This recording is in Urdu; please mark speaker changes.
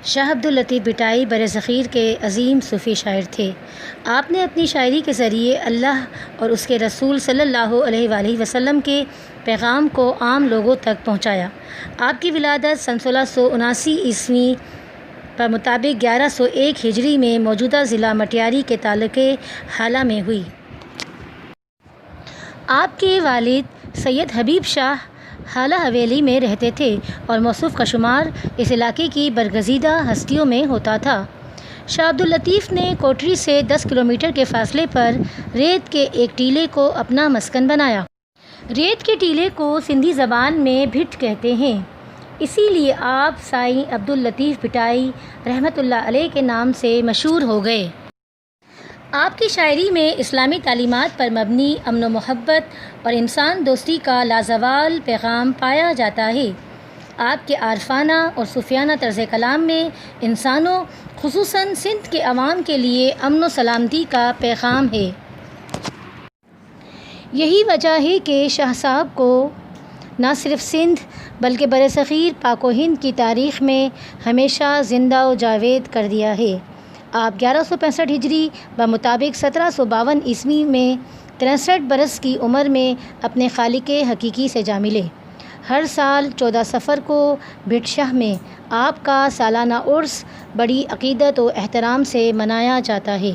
Speaker 1: شاہ عبداللطیف بھٹائی برصغیر کے عظیم صوفی شاعر تھے۔ آپ نے اپنی شاعری کے ذریعے اللہ اور اس کے رسول صلی اللہ علیہ وآلہ وسلم کے پیغام کو عام لوگوں تک پہنچایا۔ آپ کی ولادت سن 1679 عیسوی پر مطابق 1101 ہجری میں موجودہ ضلع مٹیاری کے تعلقے حالہ میں ہوئی۔ آپ کے والد سید حبیب شاہ حالہ حویلی میں رہتے تھے اور موصوف کا شمار اس علاقے کی برگزیدہ ہستیوں میں ہوتا تھا۔ شاہ عبداللطیف نے کوٹری سے 10 کلومیٹر کے فاصلے پر ریت کے ایک ٹیلے کو اپنا مسکن بنایا۔ ریت کے ٹیلے کو سندھی زبان میں بھٹ کہتے ہیں، اسی لیے آپ سائیں عبداللطیف بھٹائی رحمۃ اللہ علیہ کے نام سے مشہور ہو گئے۔ آپ کی شاعری میں اسلامی تعلیمات پر مبنی امن و محبت اور انسان دوستی کا لازوال پیغام پایا جاتا ہے۔ آپ کے عارفانہ اور صوفیانہ طرز کلام میں انسانوں خصوصاً سندھ کے عوام کے لیے امن و سلامتی کا پیغام ہے۔ یہی وجہ ہے کہ شاہ صاحب کو نہ صرف سندھ بلکہ برصغیر پاک و ہند کی تاریخ میں ہمیشہ زندہ و جاوید کر دیا ہے۔ آپ 1165 ہجری بمطابق 1752 عیسوی میں 63 برس کی عمر میں اپنے خالق حقیقی سے جا ملے۔ ہر سال 14 صفر کو بھٹ شاہ میں آپ کا سالانہ عرس بڑی عقیدت و احترام سے منایا جاتا ہے۔